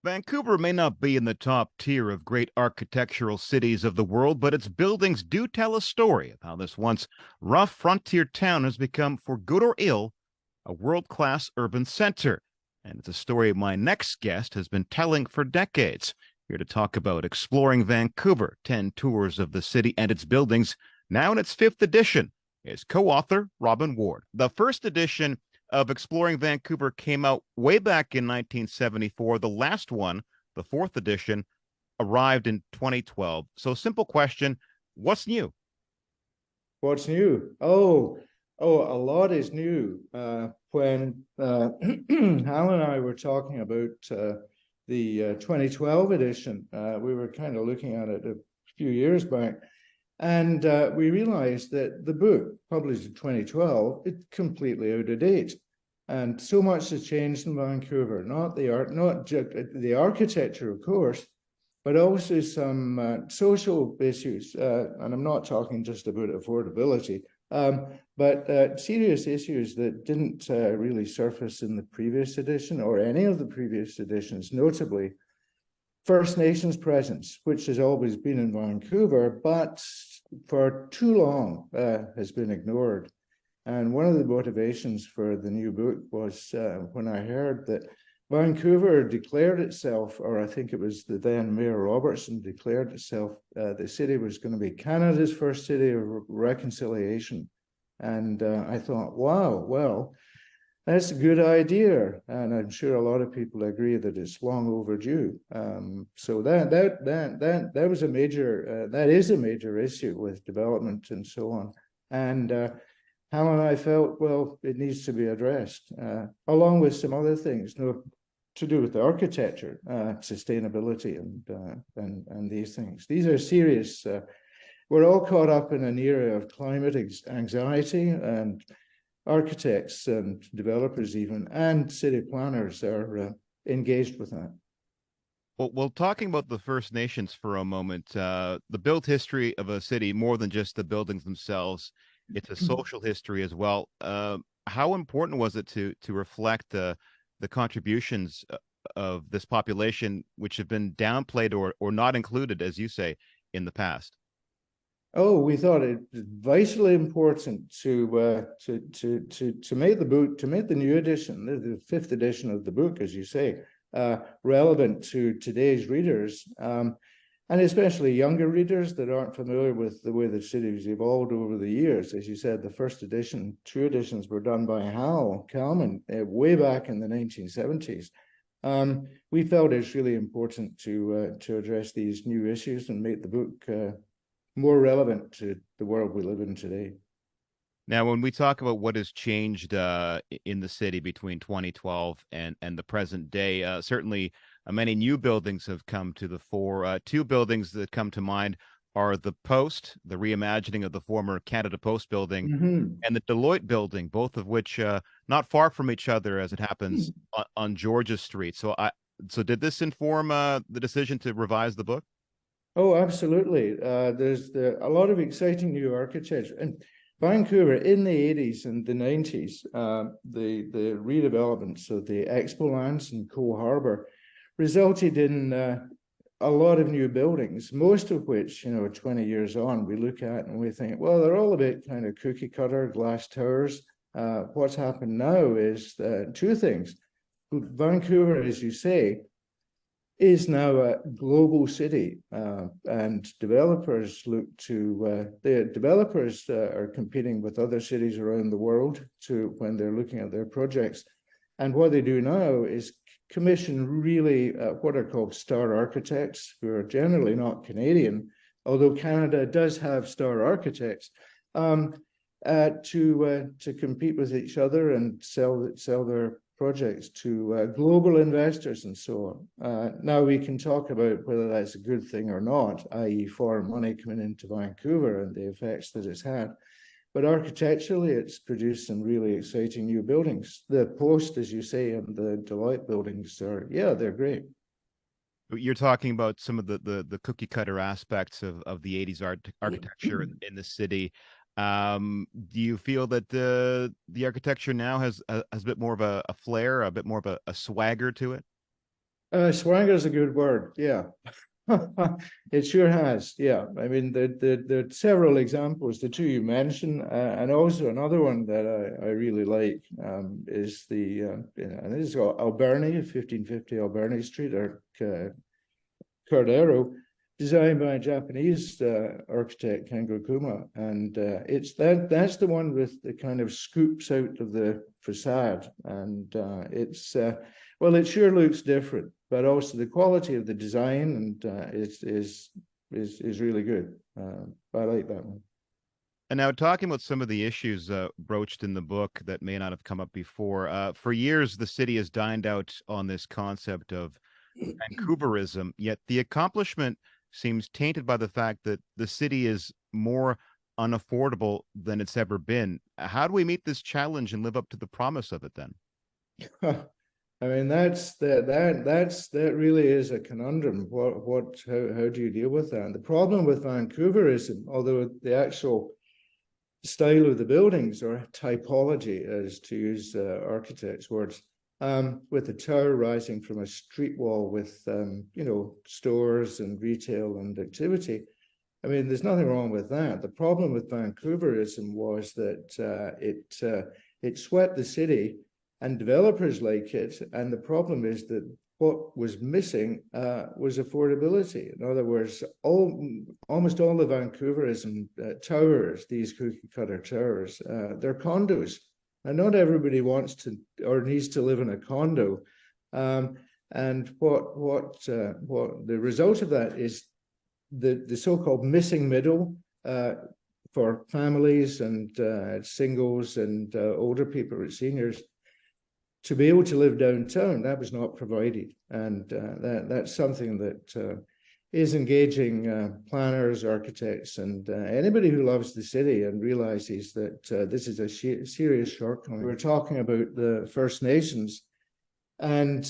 Vancouver may not be in the top tier of great architectural cities of the world, but its buildings do tell a story of how this once rough frontier town has become, for good or ill, a world-class urban center. And it's a story my next guest has been telling for decades. Here to talk about exploring Vancouver, 10 tours of the city and its buildings, now in its fifth edition, is co-author Robin Ward. The first edition of Exploring Vancouver came out way back in 1974. The last one, the fourth edition, arrived in 2012. So, simple question: what's new? What's new? A lot is new. When Hal and I were talking about the 2012 edition, we were kind of looking at it a few years back, and we realized that the book, published in 2012, it's completely out of date. And so much has changed in Vancouver, not just the architecture, of course, but also some social issues. And I'm not talking just about affordability, but serious issues that didn't really surface in the previous edition or any of the previous editions, notably First Nations presence, which has always been in Vancouver, but for too long has been ignored. And one of the motivations for the new book was when I heard that Vancouver declared itself, or I think it was the then Mayor Robertson declared itself, the city was going to be Canada's first city of reconciliation. And I thought, wow, well, that's a good idea, and I'm sure a lot of people agree that it's long overdue. So that was a major that is a major issue with development and so on. And Hal and I felt, well, it needs to be addressed, along with some other things, to do with the architecture, sustainability, and these things. These are serious. We're all caught up in an era of climate anxiety, and architects and developers even, and city planners are engaged with that. Well, talking about the First Nations for a moment, the built history of a city, more than just the buildings themselves, it's a social history as well. How important was it to reflect the contributions of this population, which have been downplayed or not included, as you say, in the past? Oh, we thought it was vitally important to make the book, to make the new edition, the fifth edition of the book, as you say, relevant to today's readers, and especially younger readers that aren't familiar with the way the city's evolved over the years. As you said, the first edition, two editions were done by Hal Kalman way back in the 1970s. We felt it's really important to address these new issues and make the book more relevant to the world we live in today. Now, when we talk about what has changed in the city between 2012 and the present day, certainly many new buildings have come to the fore. Two buildings that come to mind are the Post, the reimagining of the former Canada Post building, and the Deloitte building, both of which not far from each other, as it happens on Georgia Street. So did this inform the decision to revise the book? Oh, absolutely. There's a lot of exciting new architecture. And Vancouver in the 80s and the 90s, the redevelopments of the Expo lands and Cole Harbour resulted in a lot of new buildings, most of which, 20 years on, we look at and we think, well, they're all a bit kind of cookie cutter, glass towers. What's happened now is two things. Vancouver, as you say, is now a global city, and developers look to the developers are competing with other cities around the world when they're looking at their projects, and what they do now is commission really what are called star architects, who are generally not Canadian, although Canada does have star architects, to compete with each other and sell their projects to global investors and so on. Now we can talk about whether that's a good thing or not, i.e. foreign money coming into Vancouver and the effects that it's had. But architecturally, it's produced some really exciting new buildings. The Post, as you say, and the Deloitte buildings they're great. You're talking about some of the cookie cutter aspects of the 80s architecture in the city. Do you feel that the architecture now has a bit more of a flair, a bit more of a swagger to it? Swagger is a good word. Yeah. It sure has. Yeah. I mean, the several examples, the two you mentioned, and also another one that I really like is and this is called Alberni, 1550 Alberni Street, or Cordero, designed by a Japanese architect Kengo Kuma, and that's the one with the kind of scoops out of the facade, and well, it sure looks different, but also the quality of the design and is really good. I like that one. And now, talking about some of the issues broached in the book that may not have come up before, for years the city has dined out on this concept of Vancouverism, yet the accomplishment seems tainted by the fact that the city is more unaffordable than it's ever been. How do we meet this challenge and live up to the promise of it then? I mean, that really is a conundrum. How do you deal with that? And the problem with Vancouverism, although the actual style of the buildings or typology, as to use architects' words, with the tower rising from a street wall with stores and retail and activity. I mean, there's nothing wrong with that. The problem with Vancouverism was that it swept the city, and developers like it. And the problem is that what was missing was affordability. In other words, almost all the Vancouverism towers, these cookie cutter towers, they're condos. And not everybody wants to or needs to live in a condo. And what the result of that is the so-called missing middle for families and singles and older people or seniors to be able to live downtown. That was not provided, and that's something that is engaging planners, architects, and anybody who loves the city and realizes that this is a serious shortcoming. We're talking about the First Nations, and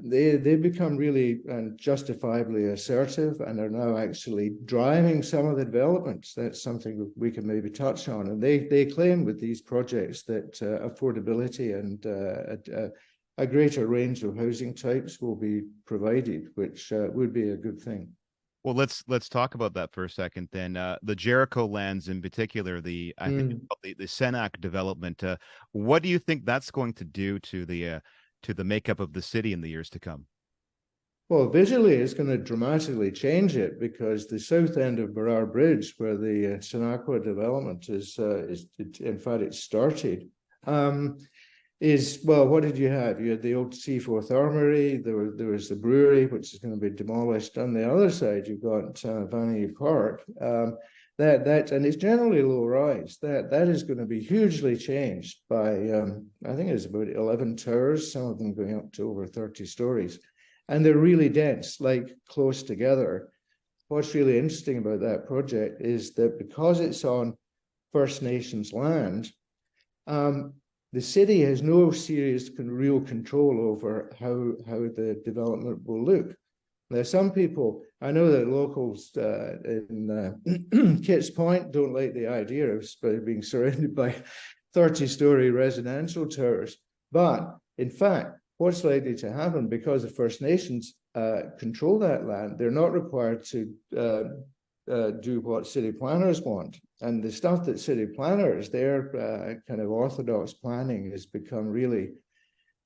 they become really and justifiably assertive and are now actually driving some of the developments. That's something we can maybe touch on. And they claim with these projects that affordability and a greater range of housing types will be provided, which would be a good thing. Well, let's talk about that for a second then. The Jericho lands in particular, I think it's called the Senac development. What do you think that's going to do to the makeup of the city in the years to come? Well, visually, it's going to dramatically change it, because the south end of Burrard Bridge, where the Senaqua development is in fact, it started, is, well, what did you have? You had the old Seaforth Armory, there was the brewery, which is going to be demolished. On the other side, you've got Vanity Park. And it's generally low rise. That is going to be hugely changed by I think it's about 11 towers, some of them going up to over 30 stories, and they're really dense, like close together. What's really interesting about that project is that because it's on First Nations land, the city has no serious real control over how the development will look. Now, some people, I know that locals in Kitts Point don't like the idea of being surrounded by 30-story residential towers. But in fact, what's likely to happen, because the First Nations control that land, they're not required to do what city planners want. And the stuff that city planners, their kind of orthodox planning, has become really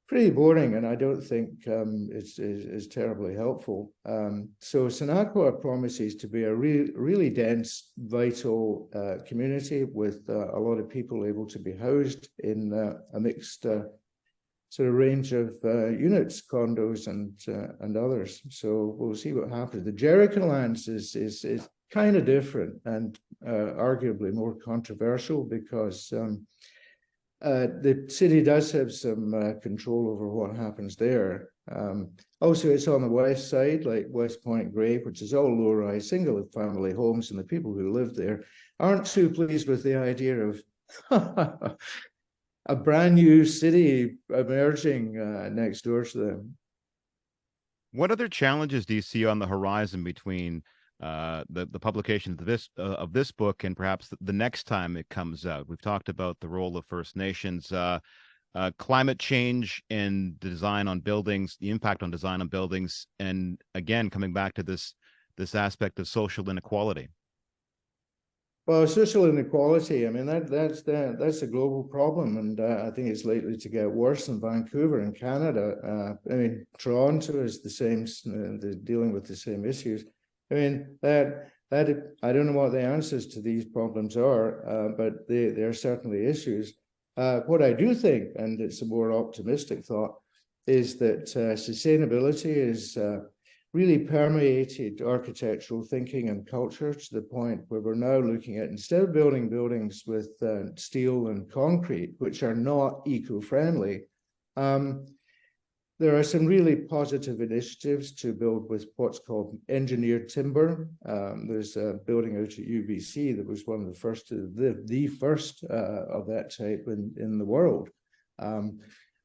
pretty boring, and I don't think it's terribly helpful. So Senaqua promises to be a really dense, vital community with a lot of people able to be housed in a mixed sort of range of units, condos and others. So we'll see what happens. The Jericho lands is kind of different and arguably more controversial, because the city does have some control over what happens there. Also, it's on the west side, like West Point Grey, which is all low-rise, single-family homes, and the people who live there aren't too pleased with the idea of a brand new city emerging next door to them. What other challenges do you see on the horizon between the publication of this book and perhaps the next time it comes out? We've talked about the role of First Nations. climate change and the design on buildings, the impact on design on buildings, and again coming back to this aspect of social inequality. Well, social inequality, I mean, that's a global problem, and I think it's likely to get worse in Vancouver in Canada. I mean, Toronto is the same, dealing with the same issues. I mean, that I don't know what the answers to these problems are, but they're certainly issues. What I do think, and it's a more optimistic thought, is that sustainability is really permeated architectural thinking and culture to the point where we're now looking at, instead of building buildings with steel and concrete, which are not eco-friendly, there are some really positive initiatives to build with what's called engineered timber. There's a building out at UBC that was one of the first, the first of that type in the world.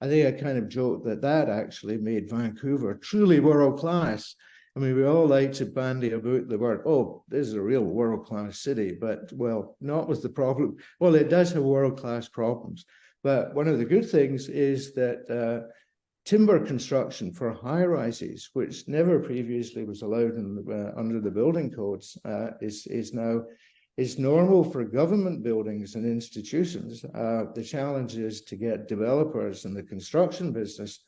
I think I kind of joked that actually made Vancouver truly world-class. I mean, we all like to bandy about the word, oh, this is a real world-class city, but, well, not with the problem. Well, it does have world-class problems. But one of the good things is that timber construction for high-rises, which never previously was allowed under the building codes, is normal for government buildings and institutions. The challenge is to get developers in the construction business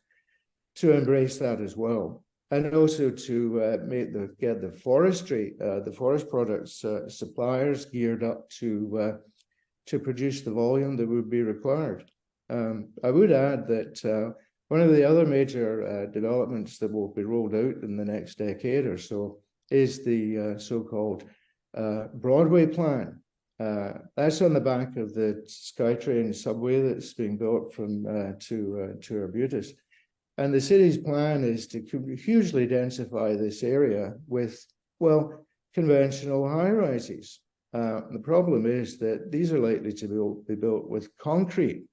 to embrace that as well, and also to get the forestry, the forest products suppliers geared up to produce the volume that would be required. I would add that one of the other major developments that will be rolled out in the next decade or so is the so-called Broadway plan. That's on the back of the SkyTrain subway that's being built from to Arbutus. And the city's plan is to hugely densify this area with, well, conventional high-rises. The problem is that these are likely to be built with concrete,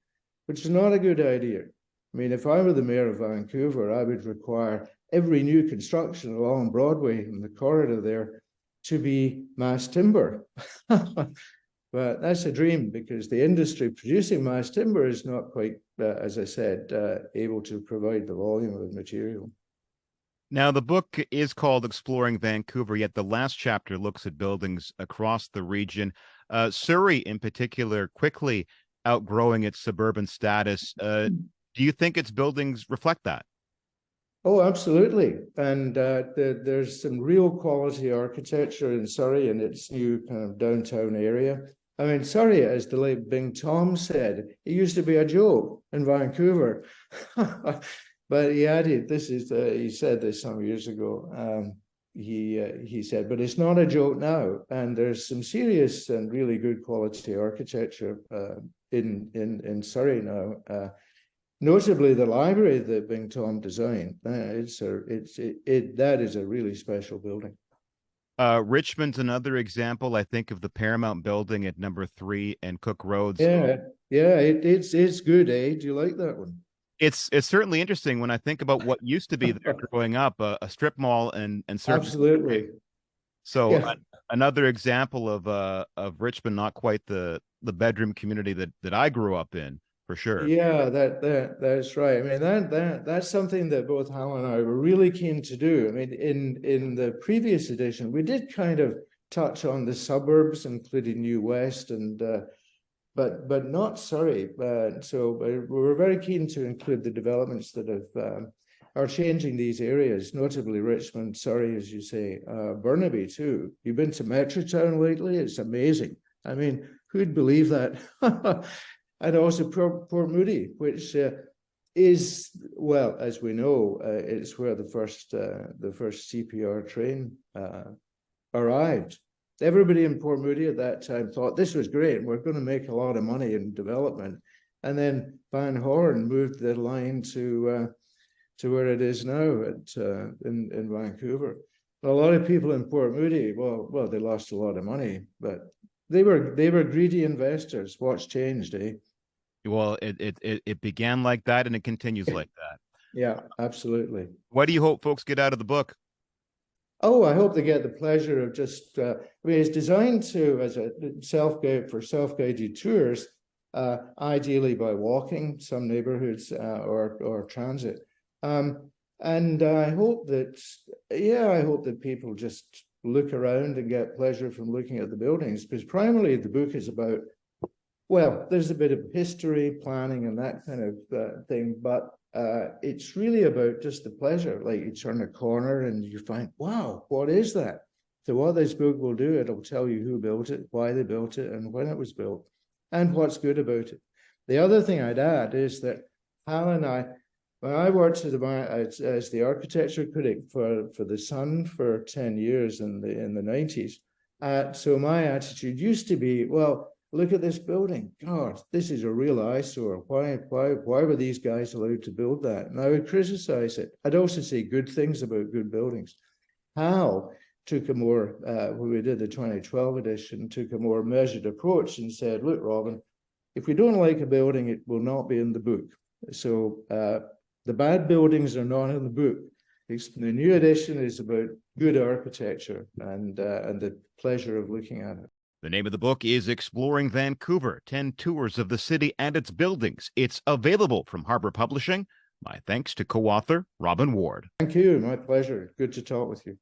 which is not a good idea. I mean, if I were the mayor of Vancouver, I would require every new construction along Broadway and the corridor there to be mass timber. But that's a dream, because the industry producing mass timber is not quite, as I said, able to provide the volume of material. Now, the book is called Exploring Vancouver, yet the last chapter looks at buildings across the region. Surrey, in particular, quickly outgrowing its suburban status. Do you think its buildings reflect that? Oh, absolutely. And there's some real quality architecture in Surrey and its new kind of downtown area. I mean, Surrey, as the late Bing Tom said, it used to be a joke in Vancouver. But he added, he said this some years ago, he said, but it's not a joke now. And there's some serious and really good quality architecture in Surrey now. Notably, the library that Bing Tom designed, that is a really special building. Richmond's another example, I think, of the Paramount building at number 3 and Cook Roads. Yeah, it's good, eh? Do you like that one? It's certainly interesting when I think about what used to be there growing up, a strip mall and absolutely. So yeah. Another example of Richmond, not quite the bedroom community that I grew up in. For sure. Yeah, that's right. I mean, that's something that both Hal and I were really keen to do. I mean, in the previous edition, we did kind of touch on the suburbs, including New West, and but not Surrey. So we were very keen to include the developments that are changing these areas, notably Richmond, Surrey, as you say, Burnaby too. You've been to Metrotown lately? It's amazing. I mean, who'd believe that? And also Port Moody, which is, well, as we know, it's where the first CPR train arrived. Everybody in Port Moody at that time thought this was great, we're going to make a lot of money in development. And then Van Horn moved the line to where it is now in Vancouver. A lot of people in Port Moody, well, they lost a lot of money, but they were greedy investors. What's changed, eh? Well, it began like that and it continues like that. Yeah, absolutely. What do you hope folks get out of the book? Oh, I hope they get the pleasure of just, I mean, it's designed to, as a self-guided tours, ideally by walking some neighborhoods or transit. And I hope that, I hope that people just look around and get pleasure from looking at the buildings, because primarily the book is about, well, there's a bit of history, planning, and that kind of thing, but it's really about just the pleasure. Like, you turn a corner and you find, wow, what is that? So what this book will do, it'll tell you who built it, why they built it, and when it was built, and what's good about it. The other thing I'd add is that Hal and I, when I worked as the architecture critic for The Sun for 10 years in the 90s, so my attitude used to be, well, look at this building. God, this is a real eyesore. Why were these guys allowed to build that? And I would criticize it. I'd also say good things about good buildings. Hal took a more, when we did the 2012 edition, took a more measured approach and said, look, Robin, if we don't like a building, it will not be in the book. So the bad buildings are not in the book. The new edition is about good architecture and the pleasure of looking at it. The name of the book is Exploring Vancouver, 10 Tours of the City and Its Buildings. It's available from Harbor Publishing. My thanks to co-author Robin Ward. Thank you. My pleasure. Good to talk with you.